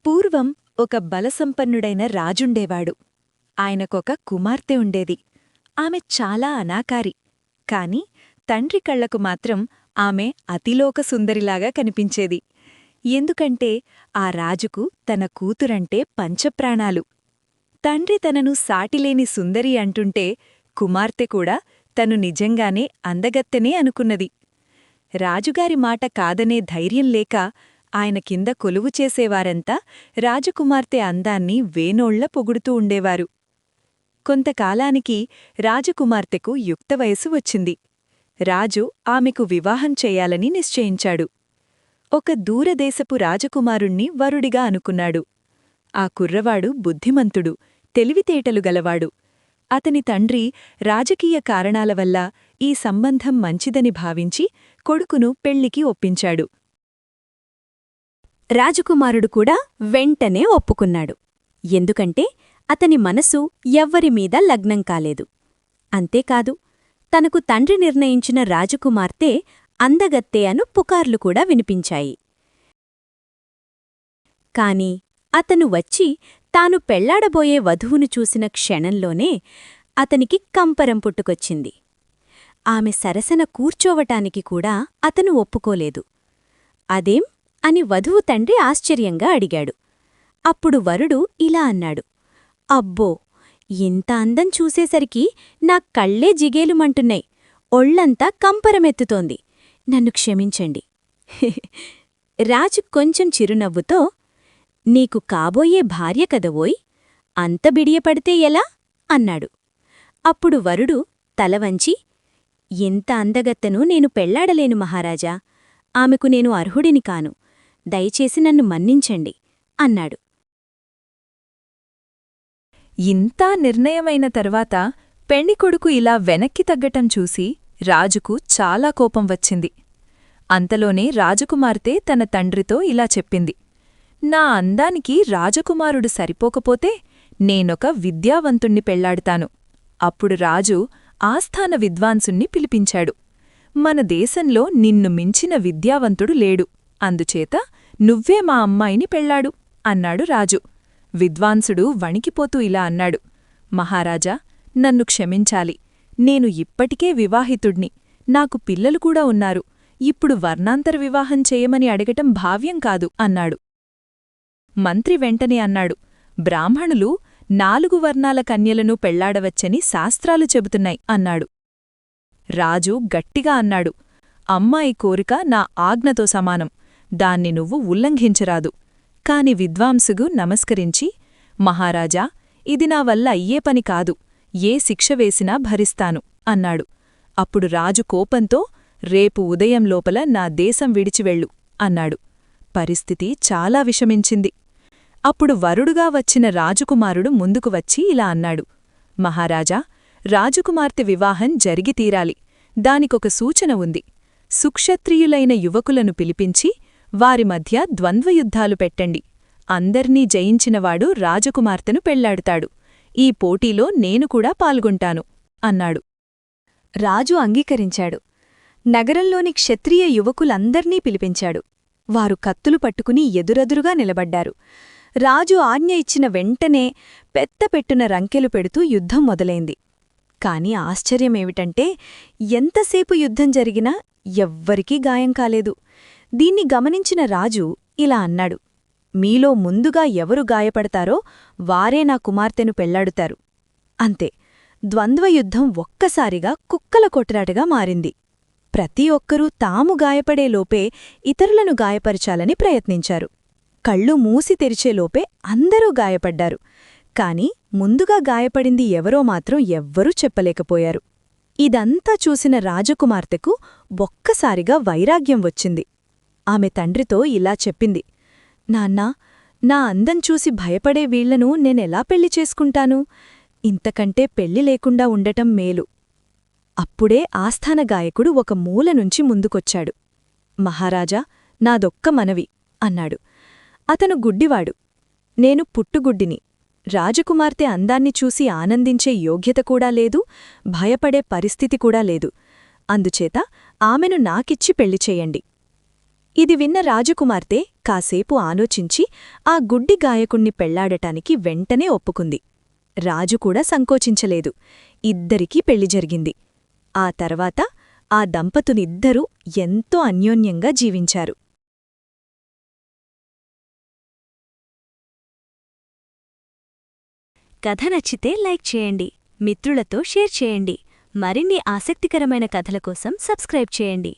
పూర్వం ఒక బలసంపన్నుడైన రాజుండేవాడు. ఆయనకొక కుమార్తె ఉండేది. ఆమె చాలా అనాకారి. కాని తండ్రి కళ్లకు మాత్రం ఆమె అతిలోక సుందరిలాగా కనిపించేది. ఎందుకంటే ఆ రాజుకు తన కూతురంటే పంచప్రాణాలు. తండ్రి తనను సాటిలేని సుందరి అంటుంటే కుమార్తె కూడా తను నిజంగానే అందగత్తెనే అనుకున్నది. రాజుగారి మాట కాదనే ధైర్యం లేక ఆయన కింద కొలువు చేసేవారంతా రాజకుమార్తె అందాన్ని వేనోళ్ల పొగుడుతూ ఉండేవారు. కొంతకాలానికి రాజకుమార్తెకు యుక్తవయసు వచ్చింది. రాజు ఆమెకు వివాహం చెయ్యాలని నిశ్చయించాడు. ఒక దూరదేశపు రాజకుమారుణ్ణి వరుడిగా అనుకున్నాడు. ఆ కుర్రవాడు బుద్ధిమంతుడు, తెలివితేటలు గలవాడు. అతని తండ్రి రాజకీయ కారణాల వల్ల ఈ సంబంధం మంచిదని భావించి కొడుకును పెళ్లికి ఒప్పించాడు. రాజకుమారుడు కూడా వెంటనే ఒప్పుకున్నాడు. ఎందుకంటే అతని మనసు ఎవ్వరిమీద లగ్నం కాలేదు. అంతేకాదు, తనకు తండ్రి నిర్ణయించిన రాజకుమార్తె అందగత్తె అను పుకార్లు కూడా వినిపించాయి. కాని అతను వచ్చి తాను పెళ్లాడబోయే వధువును చూసిన క్షణంలోనే అతనికి కంపరం పుట్టుకొచ్చింది. ఆమె సరసన కూర్చోవటానికి కూడా అతను ఒప్పుకోలేదు. అదేం అని వధువు తండ్రి ఆశ్చర్యంగా అడిగాడు. అప్పుడు వరుడు ఇలా అన్నాడు: అబ్బో, ఇంత అందం చూసేసరికి నా కళ్ళే జిగేలుమంటున్నాయి, ఒళ్లంతా కంపరమెత్తుతోంది, నన్ను క్షమించండి. రాజు కొంచెం చిరునవ్వుతో, నీకు కాబోయే భార్య కదవోయ్, అంత బిడియపడితే ఎలా అన్నాడు. అప్పుడు వరుడు తలవంచి, ఇంత అందగత్తెను నేను పెళ్లాడలేను మహారాజా, ఆమెకు నేను అర్హుడిని కాను, దయచేసి నన్ను మన్నించండి అన్నాడు. ఇంతా నిర్ణయమైన తర్వాత పెండికొడుకు ఇలా వెనక్కి తగ్గటం చూసి రాజుకు చాలా కోపం వచ్చింది. అంతలోనే రాజకుమార్తె తన తండ్రితో ఇలా చెప్పింది: నా అందానికి రాజకుమారుడు సరిపోకపోతే నేనొక విద్యావంతుణ్ణి పెళ్లాడుతాను. అప్పుడు రాజు ఆస్థాన విద్వాంసుణ్ణి పిలిపించాడు. మన దేశంలో నిన్ను మించిన విద్యావంతుడు లేడు, అందుచేత నువ్వే మా అమ్మాయిని పెళ్లాడు అన్నాడు రాజు. విద్వాంసుడు వణికిపోతూ ఇలా అన్నాడు: మహారాజా, నన్ను క్షమించాలి, నేను ఇప్పటికే వివాహితుడ్ని, నాకు పిల్లలు కూడా ఉన్నారు, ఇప్పుడు వర్ణాంతర వివాహం చేయమని అడగటం భావ్యం కాదు అన్నాడు. మంత్రి వెంటనే అన్నాడు: బ్రాహ్మణులు 4 వర్ణాల కన్యలను పెళ్లాడవచ్చని శాస్త్రాలు చెబుతున్నాయి అన్నాడు. రాజు గట్టిగా అన్నాడు: అమ్మాయి కోరిక నా ఆజ్ఞతో సమానం, దాన్ని నువ్వు ఉల్లంఘించరాదు. కాని విద్వాంసుగు నమస్కరించి, మహారాజా, ఇది నా వల్ల అయ్యే పని కాదు, ఏ శిక్ష వేసినా భరిస్తాను అన్నాడు. అప్పుడు రాజు కోపంతో, రేపు ఉదయం లోపల నా దేశం విడిచివెళ్ళు అన్నాడు. పరిస్థితి చాలా విషమించింది. అప్పుడు వరుడుగా వచ్చిన రాజకుమారుడు ముందుకు వచ్చి ఇలా అన్నాడు: మహారాజా, రాజకుమార్తె వివాహం జరిగి తీరాలి, దానికొక సూచన ఉంది. సుక్షత్రియులైన యువకులను పిలిపించి వారి మధ్య ద్వంద్వయుద్ధాలు పెట్టండి. అందర్నీ జయించినవాడు రాజకుమార్తెను పెళ్లాడుతాడు. ఈ పోటీలో నేను కూడా పాల్గొంటాను అన్నాడు. రాజు అంగీకరించాడు. నగరంలోని క్షత్రియ యువకులందర్నీ పిలిపించాడు. వారు కత్తులు పట్టుకుని ఎదురెదురుగా నిలబడ్డారు. రాజు ఆజ్ఞ ఇచ్చిన వెంటనే పెద్దపెట్టున రంకెలు పెడుతూ యుద్ధం మొదలైంది. కాని ఆశ్చర్యమేమిటంటే ఎంతసేపు యుద్ధం జరిగినా ఎవ్వరికీ గాయం కాలేదు. దీన్ని గమనించిన రాజు ఇలా అన్నాడు: మీలో ముందుగా ఎవరు గాయపడతారో వారే నా కుమార్తెను పెళ్లాడుతారు. అంతే, ద్వంద్వయుద్ధం ఒక్కసారిగా కుక్కల కొట్లాటగా మారింది. ప్రతి ఒక్కరూ తాము గాయపడేలోపే ఇతరులను గాయపరచాలని ప్రయత్నించారు. కళ్ళు మూసి తెరిచేలోపే అందరూ గాయపడ్డారు. కాని ముందుగా గాయపడింది ఎవరో మాత్రం ఎవ్వరూ చెప్పలేకపోయారు. ఇదంతా చూసిన రాజకుమార్తెకు ఒక్కసారిగా వైరాగ్యం వచ్చింది. ఆమె తండ్రితో ఇలా చెప్పింది: నాన్నా, నా అందం చూసి భయపడే వీళ్లను నేనెలా పెళ్లి చేసుకుంటాను? ఇంతకంటే పెళ్లి లేకుండా ఉండటం మేలు. అప్పుడే ఆస్థాన గాయకుడు ఒక మూల నుంచి ముందుకొచ్చాడు. మహారాజా, నాదొక్క మనవి అన్నాడు. అతను గుడ్డివాడు. నేను పుట్టుగుడ్డిని. రాజకుమార్తె అందాన్ని చూసి ఆనందించే యోగ్యత కూడా లేదు, భయపడే పరిస్థితి కూడా లేదు. అందుచేత ఆమెను నాకిచ్చి పెళ్లి చెయ్యండి. ఇది విన్న రాజకుమార్తె కాసేపు ఆలోచించి ఆ గుడ్డి గాయకుణ్ణి పెళ్లాడటానికి వెంటనే ఒప్పుకుంది. రాజు కూడా సంకోచించలేదు. ఇద్దరికీ పెళ్లి జరిగింది. ఆ తర్వాత ఆ దంపతులిద్దరూ ఎంతో అన్యోన్యంగా జీవించారు. కథ నచ్చితే లైక్ చేయండి, మిత్రులతో షేర్ చేయండి. మరిన్ని ఆసక్తికరమైన కథల కోసం సబ్స్క్రైబ్ చేయండి.